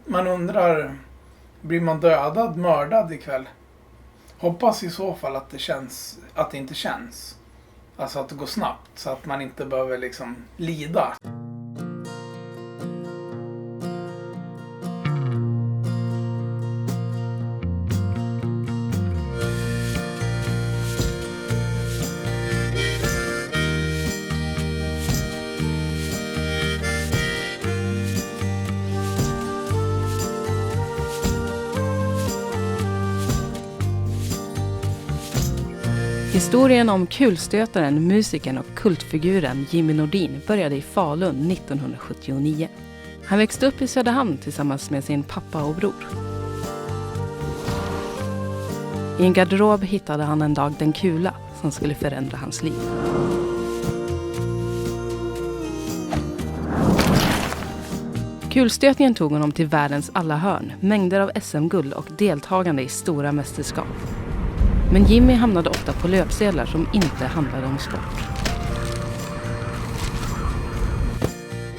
Man undrar, blir man dödad, mördad ikväll? Hoppas i så fall att det inte känns. Alltså att det går snabbt så att man inte behöver liksom lida. Historien om kulstötaren, musikern och kultfiguren Jimmy Nordin började i Falun 1979. Han växte upp i Söderhamn tillsammans med sin pappa och bror. I en garderob hittade han en dag den kula som skulle förändra hans liv. Kulstötningen tog honom till världens alla hörn, mängder av SM-guld och deltagande i stora mästerskap. Men Jimmy hamnade ofta på löpsedlar som inte handlade om sport.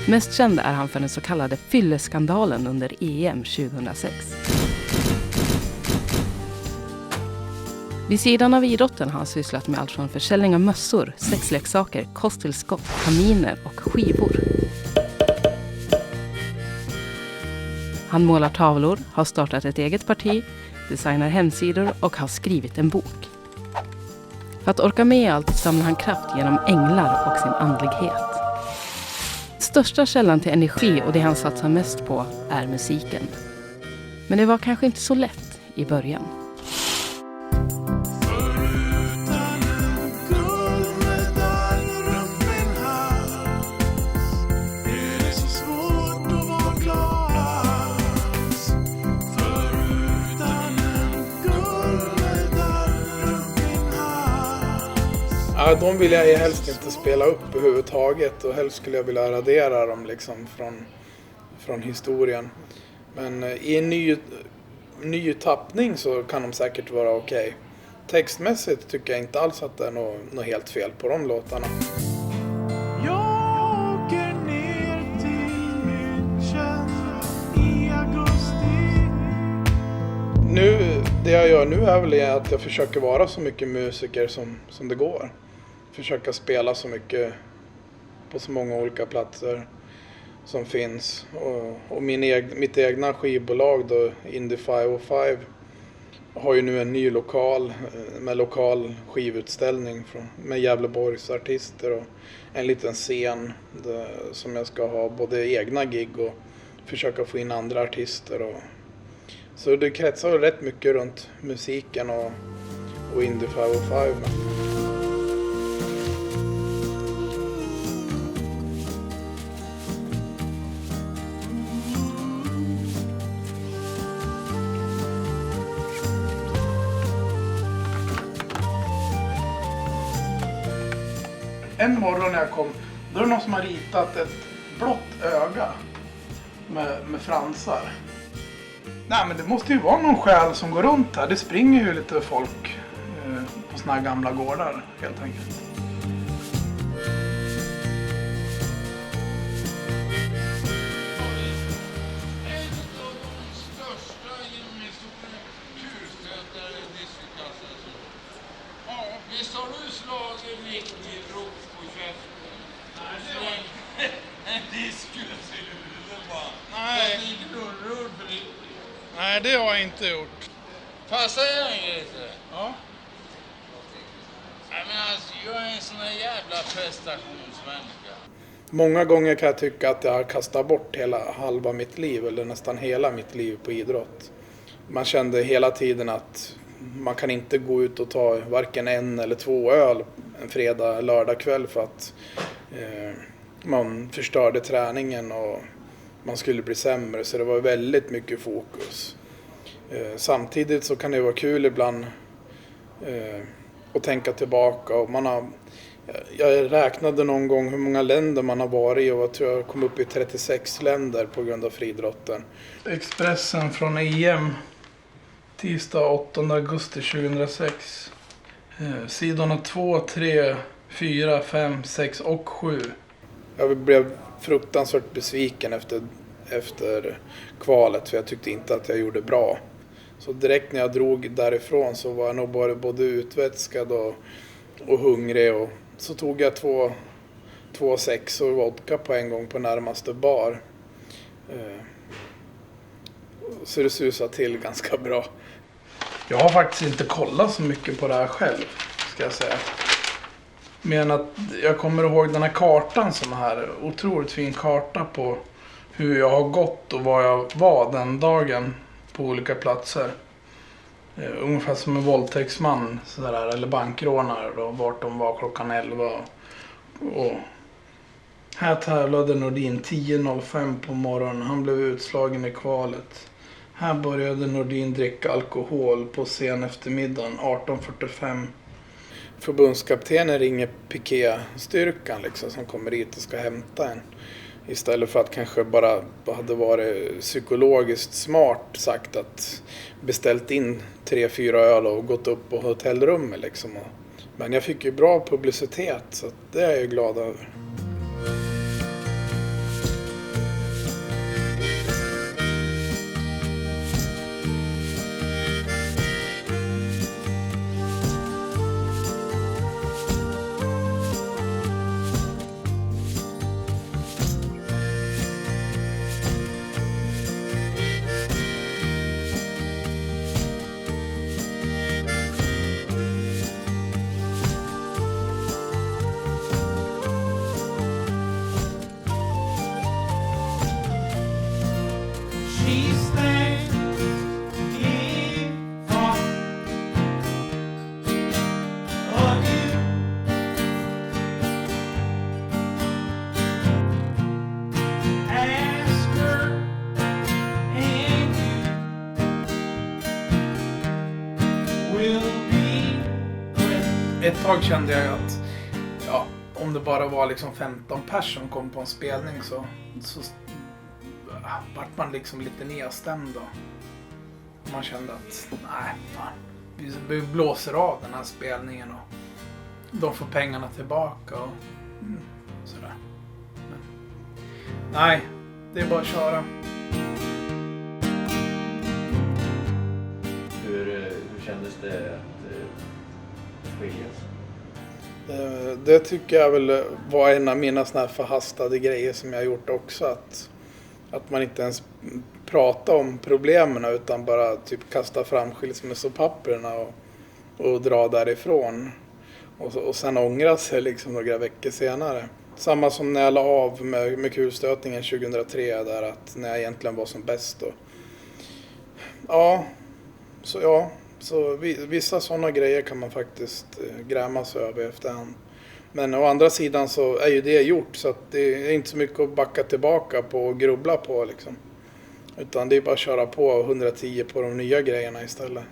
Mest känd är han för den så kallade fylleskandalen under EM 2006. Vid sidan av idrotten har han sysslat med allt från försäljning av mössor, sexleksaker, kosttillskott, kaminer och skivor. Han målar tavlor, har startat ett eget parti, designar hemsidor och har skrivit en bok. För att orka med allt samlar han kraft genom änglar och sin andlighet. Största källan till energi och det han satsar mest på är musiken. Men det var kanske inte så lätt i början. Ja, de vill jag helst inte spela upp överhuvudtaget och helst skulle jag vilja radera dem liksom från historien. Men i en ny tappning så kan de säkert vara okej. Textmässigt tycker jag inte alls att det är något helt fel på de låtarna. Jag åker ner till München i augusti. Det jag gör nu är väl att jag försöker vara så mycket musiker som det går. Försöka spela så mycket på så många olika platser som finns. Och mitt egna skivbolag då, Indie 505, har ju nu en ny lokal med lokal skivutställning med Gävleborgs artister och en liten scen som jag ska ha både egna gig och försöka få in andra artister. Så det kretsar rätt mycket runt musiken och Indie 505. En morgon när jag kom, då är det någon som har ritat ett blått öga med fransar. Nej, men det måste ju vara någon själ som går runt här. Det springer ju lite folk på såna här gamla gårdar helt enkelt. Visst har du slagit riktigt rop på käften? Nej, en diskus i huvudet bara. Nej, det har jag inte gjort. Passar jag en grej? Ja. Nej, men alltså, jag är en sån här jävla prestationsmänniska. Många gånger kan jag tycka att jag har kastat bort halva mitt liv, eller nästan hela mitt liv på idrott. Man kände hela tiden att man kan inte gå ut och ta varken en eller två öl en fredag, lördag kväll för att man förstörde träningen och man skulle bli sämre. Så det var väldigt mycket fokus. Samtidigt så kan det vara kul ibland att tänka tillbaka. Och jag räknade någon gång hur många länder man har varit i och jag tror jag kom upp i 36 länder på grund av friidrotten. Expressen från EM. Tisdag 8 augusti 2006. Sidorna 2, 3, 4, 5, 6 och 7. Jag blev fruktansvärt besviken efter kvalet, för jag tyckte inte att jag gjorde bra. Så direkt när jag drog därifrån så var jag nog både utvätskad och hungrig. Och så tog jag 2,6 och vodka på en gång på närmaste bar. Så det susade till ganska bra. Jag har faktiskt inte kollat så mycket på det här själv, ska jag säga. Men att jag kommer ihåg den här kartan som är otroligt fin karta på hur jag har gått och var jag var den dagen på olika platser. Ungefär som en våldtäktsman sådär, eller bankrånare då, vart de var klockan 11. Och här tävlade Nordin 10.05 på morgonen. Han blev utslagen i kvalet. Här började Nordin dricka alkohol på sen eftermiddagen 18.45. Förbundskaptenen ringer Piqué-styrkan liksom, som kommer hit och ska hämta en. Istället för att kanske bara hade varit psykologiskt smart sagt att beställt in 3-4 öl och gått upp på hotellrummet liksom. Men jag fick ju bra publicitet, så det är jag ju glad över. Ett tag kände jag att om det bara var liksom 15 personer som kom på en spelning så vart man liksom lite nedstämd då. Man kände att nej fan, vi blåser av den här spelningen och de får pengarna tillbaka och sådär. Men, nej, det är bara att köra. Hur kändes det att skiljas? Det tycker jag väl var en av mina såna här förhastade grejer som jag gjort också. Att man inte ens pratar om problemen utan bara typ kasta fram skilsmässopapperna och dra därifrån. Och sen ångra sig liksom några veckor senare. Samma som när jag la av med kulstötningen 2003 där, att när jag egentligen var som bäst då. Så vissa sådana grejer kan man faktiskt gräma sig över efterhand. Men å andra sidan så är ju det gjort, så att det är inte så mycket att backa tillbaka på och grubbla på liksom. Utan det är bara att köra på 110 på de nya grejerna istället.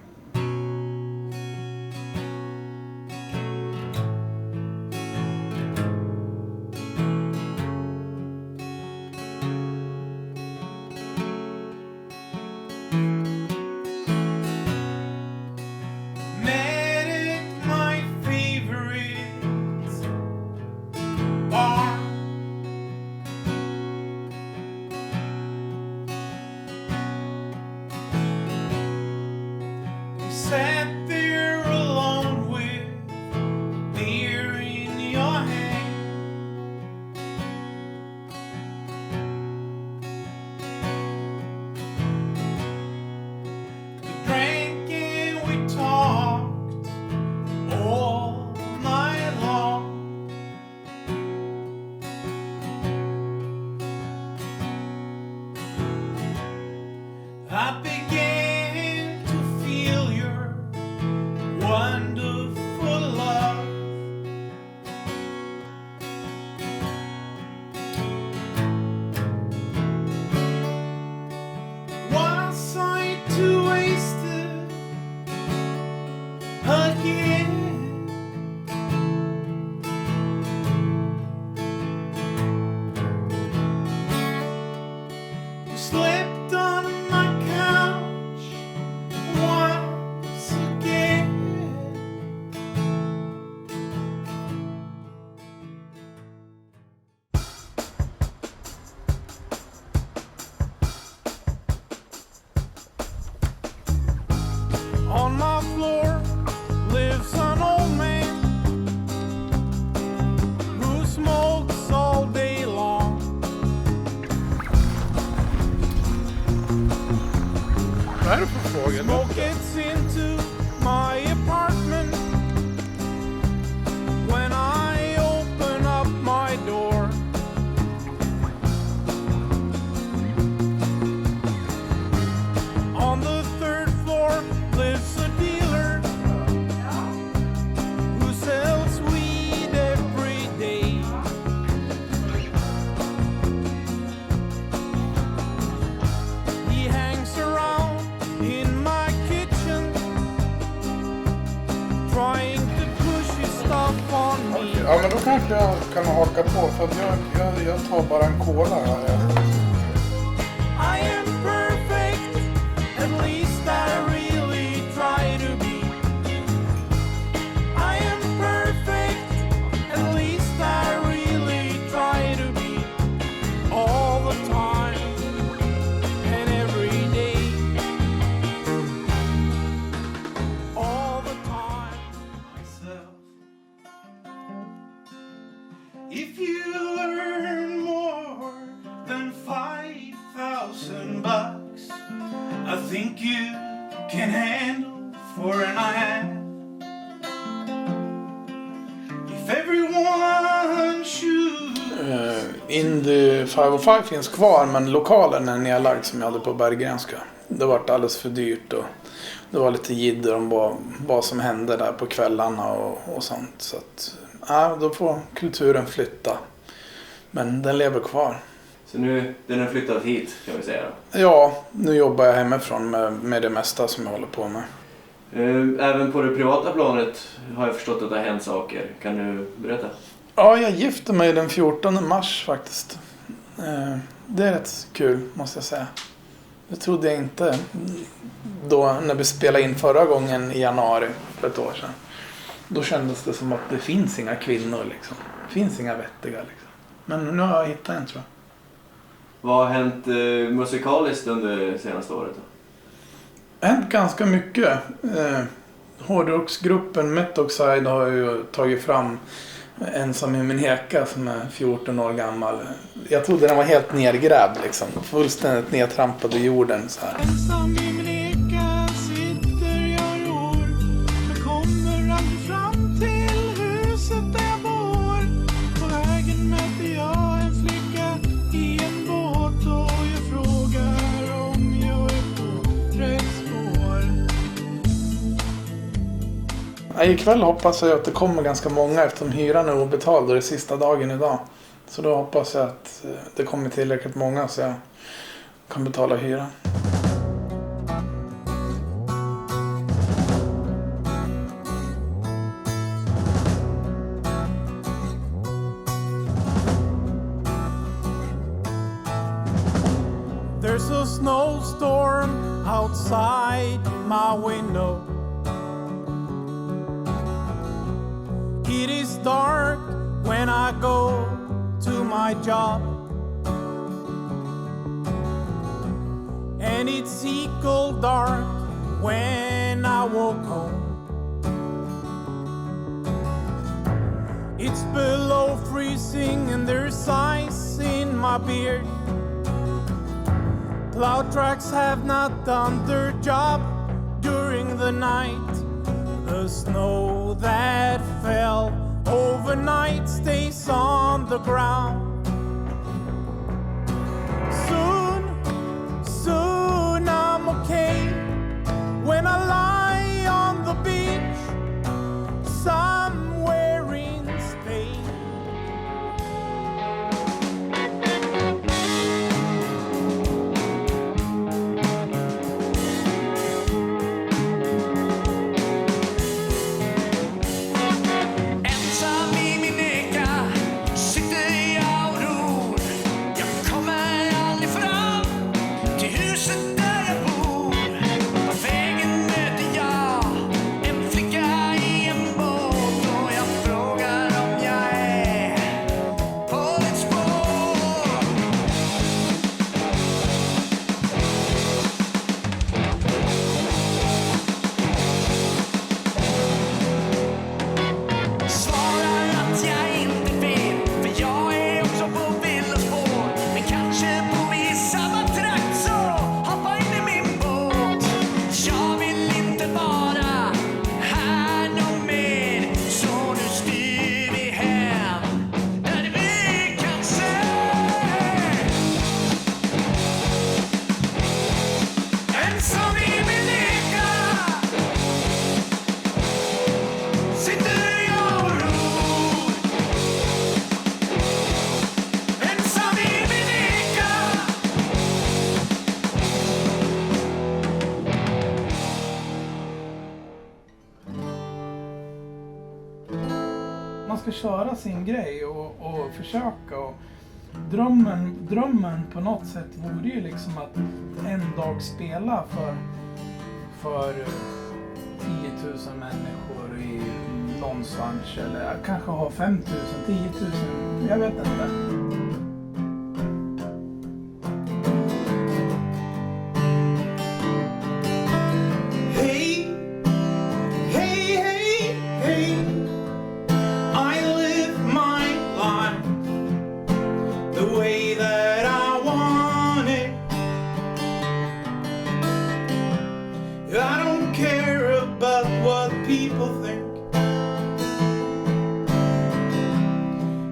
Sat there alone with beer in your hand. We drank and we talked all night long. I began to feel your wonderful love. Was I too wasted again? You slept on my couch Vad är det för fågel? Smoke gets into my apartment when I open up my door. On the third floor lives a dealer who sells weed every day. He hangs around in my kitchen trying to push his stuff on me. Ja, men då kanske jag kan haka på för att jag tar bara en cola här. I am perfect, at least I really try to be. I am perfect, at least I really try to be. All the time and every day. All the time. Myself. If you earn more than $5,000, I think you can handle 4.5. If everyone should Indy 505 finns kvar, men lokalen är nedlagd som jag hade på Berggrenska. Det var alldeles för dyrt och det var lite jidder om vad som hände där på kvällarna och sånt. Så att, då får kulturen flytta. Men den lever kvar. Så nu, den har flyttat hit kan vi säga då? Ja, nu jobbar jag hemifrån med det mesta som jag håller på med. Även på det privata planet har jag förstått att det har hänt saker. Kan du berätta? Ja, jag gifte mig den 14 mars faktiskt. Det är rätt kul, måste jag säga. Det trodde jag inte då när vi spelade in förra gången i januari för ett år sedan. Då kändes det som att det finns inga kvinnor liksom. Det finns inga vettiga liksom. Men nu har jag hittat en, tror jag. Vad har hänt musikaliskt under det senaste året då? Det har hänt ganska mycket. Hårdrocksgruppen Metoxide har ju tagit fram Ensam i min heka som är 14 år gammal. Jag trodde den var helt nergrävd liksom. Fullständigt nedtrampad i jorden så här. ensam i min eka sitter jag ror. Jag kommer aldrig fram till huset där jag bor. På vägen möter jag en flicka i en båt och jag frågar om jag är på rätt spår. Ikväll hoppas jag att det kommer ganska många eftersom hyran är obetald och det är sista dagen idag. Så då hoppas jag att det kommer tillräckligt många så jag kan betala hyran. There's a snowstorm outside my window. It is dark when I go to my job, and it's equal dark when I walk home. It's below freezing and there's ice in my beard. Plow trucks have not done their job during the night. The snow that fell overnight stays on the ground. Soon I'm okay when I lie on the beach somewhere in Spain. Ensam i min eka sitter jag och ror. Jag kommer aldrig fram till huset där jag bor. På vägen möter jag en flicka i en båt och jag frågar om jag är på rätt spår. Svarar att jag inte vet, för jag är också på villospår. Men kanske bor vi i samma trakt så hoppar man ska köra sin grej och försöka. Och drömmen på något sätt vore ju liksom att en dag spela för 10 000 människor i någonstans, eller kanske ha 5 000, 10 000, jag vet inte. I don't care about what people think.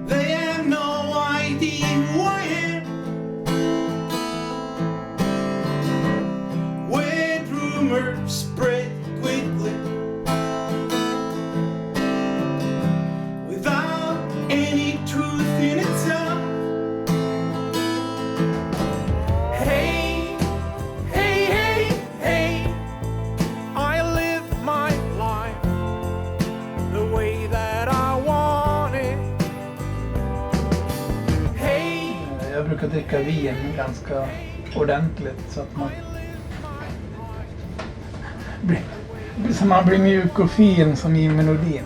They have no idea who I am. When rumors spread quickly without any truth in itself. Hey, hey, hey, hey, I live my life the way that I want it. Hey. Jag brukar dricka vin ganska ordentligt så att man blir mjuk och fin som i melodin.